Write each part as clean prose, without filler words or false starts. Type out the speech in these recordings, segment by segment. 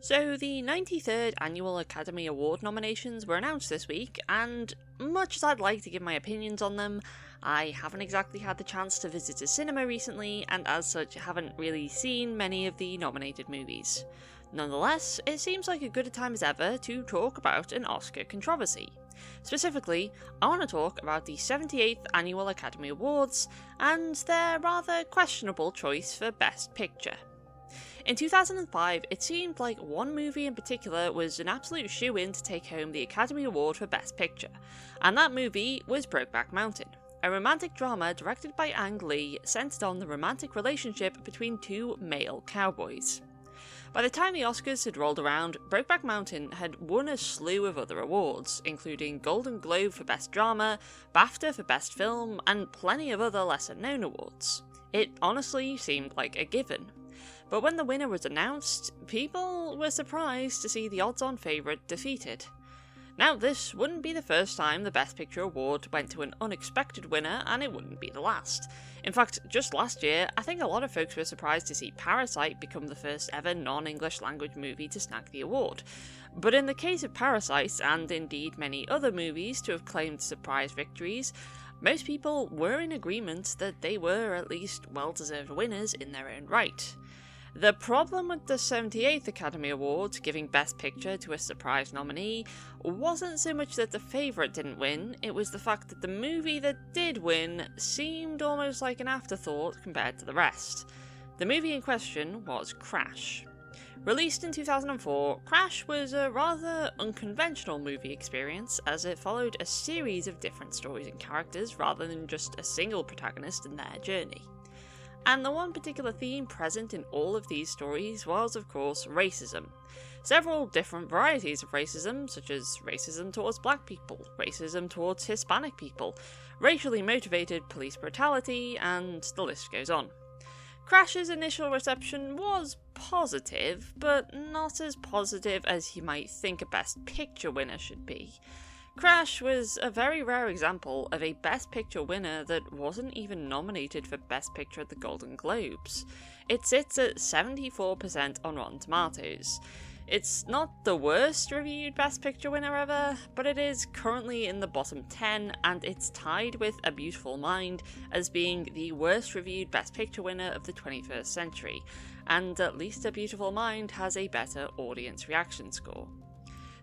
So, the 93rd Annual Academy Award nominations were announced this week, and much as I'd like to give my opinions on them, I haven't exactly had the chance to visit a cinema recently, and as such haven't really seen many of the nominated movies. Nonetheless, it seems like a good a time as ever to talk about an Oscar controversy. Specifically, I want to talk about the 78th Annual Academy Awards, and their rather questionable choice for Best Picture. In 2005, it seemed like one movie in particular was an absolute shoo-in to take home the Academy Award for Best Picture, and that movie was Brokeback Mountain, a romantic drama directed by Ang Lee centered on the romantic relationship between two male cowboys. By the time the Oscars had rolled around, Brokeback Mountain had won a slew of other awards, including Golden Globe for Best Drama, BAFTA for Best Film, and plenty of other lesser-known awards. It honestly seemed like a given. But when the winner was announced, people were surprised to see the odds-on favourite defeated. Now, this wouldn't be the first time the Best Picture award went to an unexpected winner, and it wouldn't be the last. In fact, just last year, I think a lot of folks were surprised to see Parasite become the first ever non-English language movie to snag the award. But in the case of Parasite, and indeed many other movies to have claimed surprise victories, most people were in agreement that they were at least well-deserved winners in their own right. The problem with the 78th Academy Awards giving Best Picture to a surprise nominee wasn't so much that the favourite didn't win, it was the fact that the movie that did win seemed almost like an afterthought compared to the rest. The movie in question was Crash. Released in 2004, Crash was a rather unconventional movie experience as it followed a series of different stories and characters rather than just a single protagonist and their journey. And the one particular theme present in all of these stories was, of course, racism. Several different varieties of racism, such as racism towards black people, racism towards Hispanic people, racially motivated police brutality, and the list goes on. Crash's initial reception was positive, but not as positive as you might think a Best Picture winner should be. Crash was a very rare example of a Best Picture winner that wasn't even nominated for Best Picture at the Golden Globes. It sits at 74% on Rotten Tomatoes. It's not the worst reviewed Best Picture winner ever, but it is currently in the bottom 10, and it's tied with A Beautiful Mind as being the worst reviewed Best Picture winner of the 21st century, and at least A Beautiful Mind has a better audience reaction score.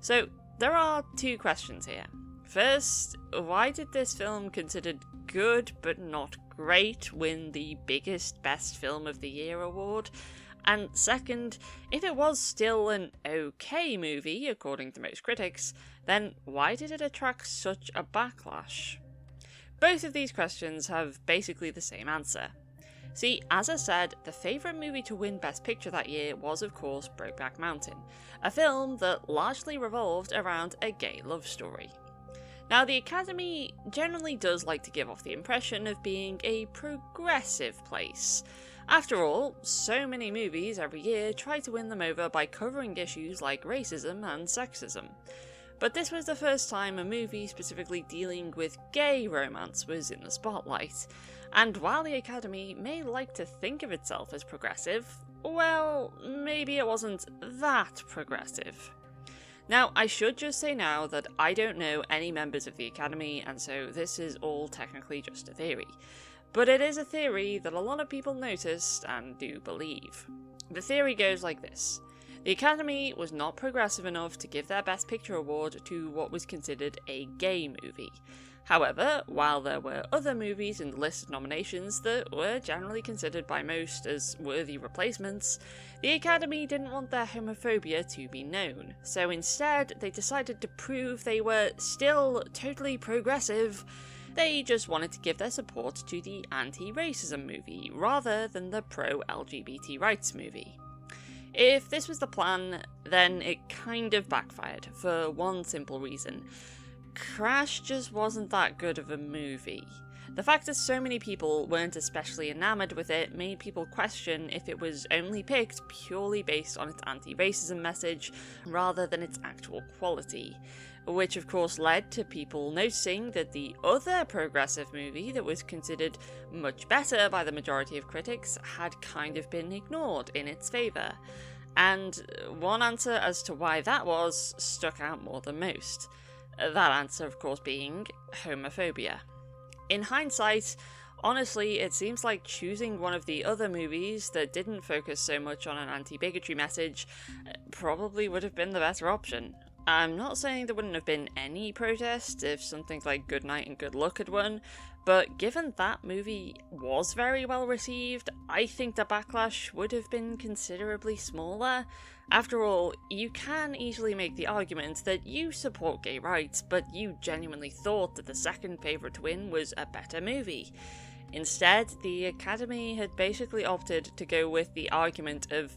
So, there are two questions here. First, why did this film considered good but not great win the biggest Best Film of the Year award? And second, if it was still an okay movie, according to most critics, then why did it attract such a backlash? Both of these questions have basically the same answer. See, as I said, the favourite movie to win Best Picture that year was of course Brokeback Mountain, a film that largely revolved around a gay love story. Now, the Academy generally does like to give off the impression of being a progressive place. After all, so many movies every year try to win them over by covering issues like racism and sexism. But this was the first time a movie specifically dealing with gay romance was in the spotlight. And while the Academy may like to think of itself as progressive, well, maybe it wasn't that progressive. Now, I should just say now that I don't know any members of the Academy, and so this is all technically just a theory. But it is a theory that a lot of people noticed and do believe. The theory goes like this. The Academy was not progressive enough to give their Best Picture award to what was considered a gay movie. However, while there were other movies in the list of nominations that were generally considered by most as worthy replacements, the Academy didn't want their homophobia to be known, so instead they decided to prove they were still totally progressive. They just wanted to give their support to the anti-racism movie, rather than the pro-LGBT rights movie. If this was the plan, then it kind of backfired, for one simple reason. Crash just wasn't that good of a movie. The fact that so many people weren't especially enamoured with it made people question if it was only picked purely based on its anti-racism message, rather than its actual quality. Which of course led to people noticing that the other progressive movie that was considered much better by the majority of critics had kind of been ignored in its favour. And one answer as to why that was stuck out more than most. That answer, of course, being homophobia. In hindsight, honestly, it seems like choosing one of the other movies that didn't focus so much on an anti-bigotry message probably would have been the better option. I'm not saying there wouldn't have been any protest if something like Good Night and Good Luck had won, but given that movie was very well received, I think the backlash would have been considerably smaller. After all, you can easily make the argument that you support gay rights, but you genuinely thought that the second favourite to win was a better movie. Instead, the Academy had basically opted to go with the argument of,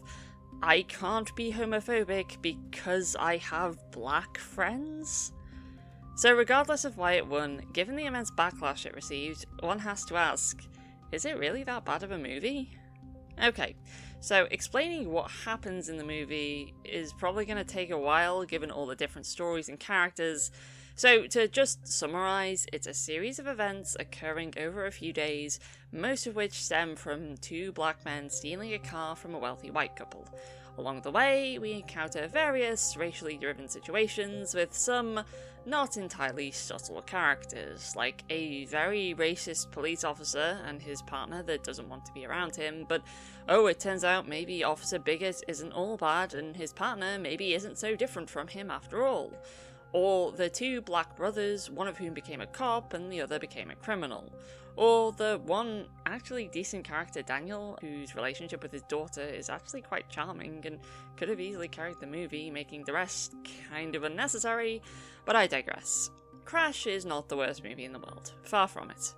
I can't be homophobic because I have black friends? So regardless of why it won, given the immense backlash it received, one has to ask, is it really that bad of a movie? Okay, so explaining what happens in the movie is probably going to take a while given all the different stories and characters, so to just summarise, it's a series of events occurring over a few days, most of which stem from two black men stealing a car from a wealthy white couple. Along the way, we encounter various racially driven situations with some not entirely subtle characters, like a very racist police officer and his partner that doesn't want to be around him, but oh, it turns out maybe Officer Bigot isn't all bad and his partner maybe isn't so different from him after all. Or the two black brothers, one of whom became a cop and the other became a criminal. Or the one actually decent character, Daniel, whose relationship with his daughter is actually quite charming and could have easily carried the movie, making the rest kind of unnecessary, but I digress. Crash is not the worst movie in the world, far from it.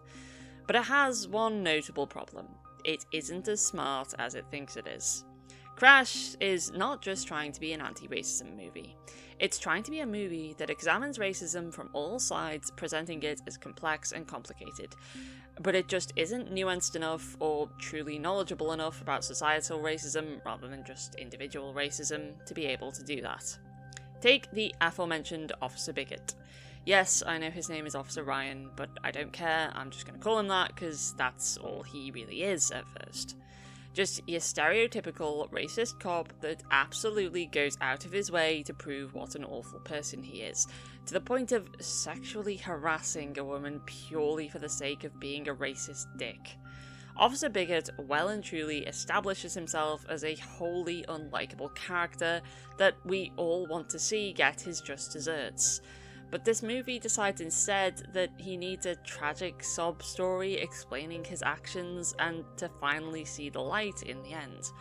But it has one notable problem. It isn't as smart as it thinks it is. Crash is not just trying to be an anti-racism movie. It's trying to be a movie that examines racism from all sides, presenting it as complex and complicated. But it just isn't nuanced enough or truly knowledgeable enough about societal racism rather than just individual racism to be able to do that. Take the aforementioned Officer Bigot. Yes, I know his name is Officer Ryan, but I don't care, I'm just going to call him that because that's all he really is at first. Just your stereotypical racist cop that absolutely goes out of his way to prove what an awful person he is, to the point of sexually harassing a woman purely for the sake of being a racist dick. Officer Bigot well and truly establishes himself as a wholly unlikable character that we all want to see get his just desserts. But this movie decides instead that he needs a tragic sob story explaining his actions and to finally see the light in the end.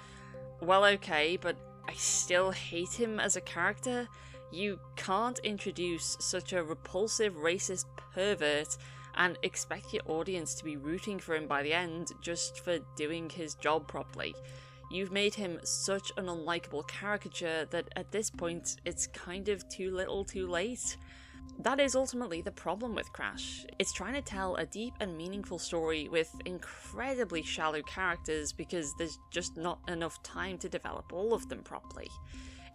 Well, okay, but I still hate him as a character. You can't introduce such a repulsive racist pervert and expect your audience to be rooting for him by the end just for doing his job properly. You've made him such an unlikable caricature that at this point it's kind of too little too late. That is ultimately the problem with Crash. It's trying to tell a deep and meaningful story with incredibly shallow characters because there's just not enough time to develop all of them properly.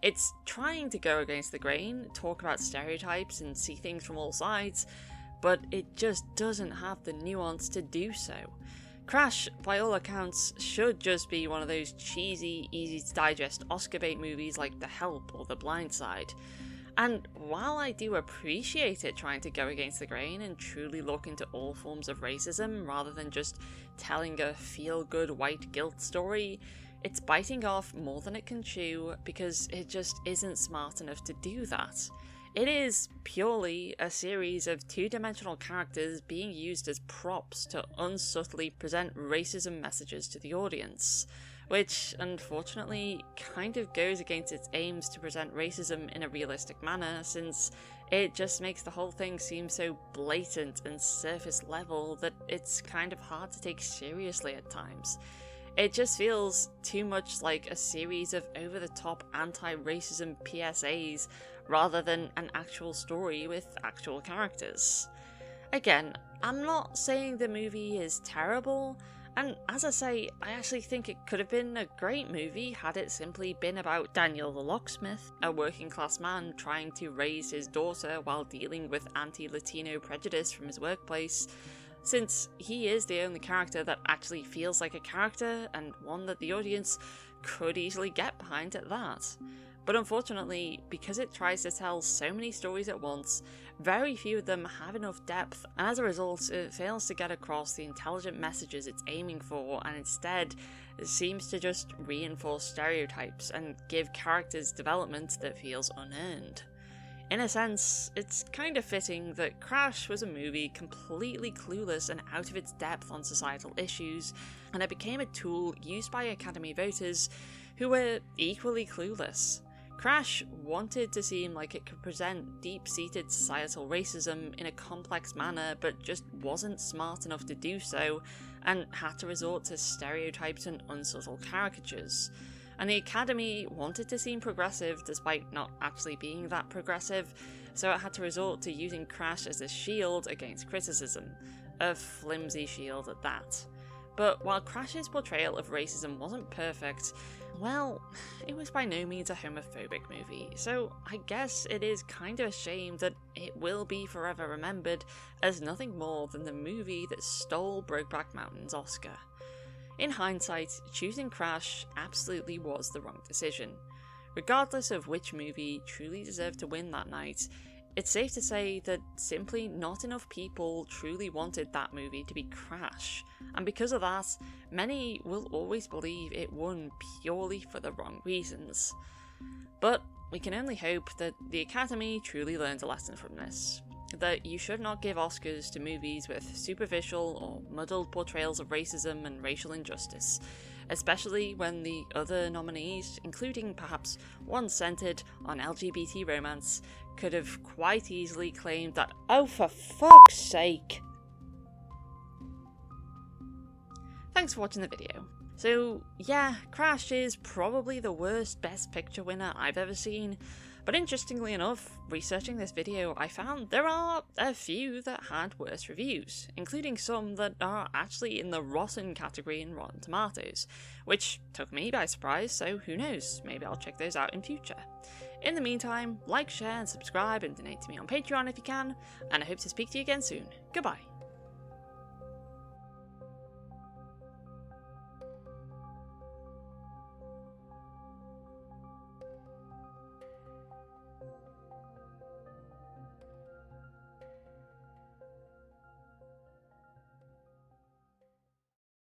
It's trying to go against the grain, talk about stereotypes and see things from all sides, but it just doesn't have the nuance to do so. Crash, by all accounts, should just be one of those cheesy, easy-to-digest Oscar bait movies like The Help or The Blind Side. And while I do appreciate it trying to go against the grain and truly look into all forms of racism rather than just telling a feel-good white guilt story, it's biting off more than it can chew because it just isn't smart enough to do that. It is purely a series of two-dimensional characters being used as props to unsubtly present racism messages to the audience, which unfortunately kind of goes against its aims to present racism in a realistic manner, since it just makes the whole thing seem so blatant and surface level that it's kind of hard to take seriously at times. It just feels too much like a series of over-the-top anti-racism PSAs rather than an actual story with actual characters. Again, I'm not saying the movie is terrible, and as I say, I actually think it could have been a great movie had it simply been about Daniel the locksmith, a working class man trying to raise his daughter while dealing with anti-Latino prejudice from his workplace, since he is the only character that actually feels like a character and one that the audience could easily get behind at that. But unfortunately, because it tries to tell so many stories at once, very few of them have enough depth, and as a result, it fails to get across the intelligent messages it's aiming for, and instead it seems to just reinforce stereotypes and give characters development that feels unearned. In a sense, it's kind of fitting that Crash was a movie completely clueless and out of its depth on societal issues, and it became a tool used by Academy voters who were equally clueless. Crash wanted to seem like it could present deep-seated societal racism in a complex manner, but just wasn't smart enough to do so, and had to resort to stereotypes and unsubtle caricatures. And the Academy wanted to seem progressive despite not actually being that progressive, so it had to resort to using Crash as a shield against criticism, a flimsy shield at that. But while Crash's portrayal of racism wasn't perfect, well, it was by no means a homophobic movie, so I guess it is kind of a shame that it will be forever remembered as nothing more than the movie that stole Brokeback Mountain's Oscar. In hindsight, choosing Crash absolutely was the wrong decision. Regardless of which movie truly deserved to win that night, it's safe to say that simply not enough people truly wanted that movie to be Crash, and because of that, many will always believe it won purely for the wrong reasons. But we can only hope that the Academy truly learned a lesson from this. That you should not give Oscars to movies with superficial or muddled portrayals of racism and racial injustice, especially when the other nominees, including perhaps one centred on LGBT romance, could have quite easily claimed that, oh for fuck's sake! Thanks for watching the video. So yeah, Crash is probably the worst Best Picture winner I've ever seen, but interestingly enough, researching this video, I found there are a few that had worse reviews, including some that are actually in the rotten category in Rotten Tomatoes, which took me by surprise, so who knows, maybe I'll check those out in future. In the meantime, like, share and subscribe and donate to me on Patreon if you can, and I hope to speak to you again soon. Goodbye.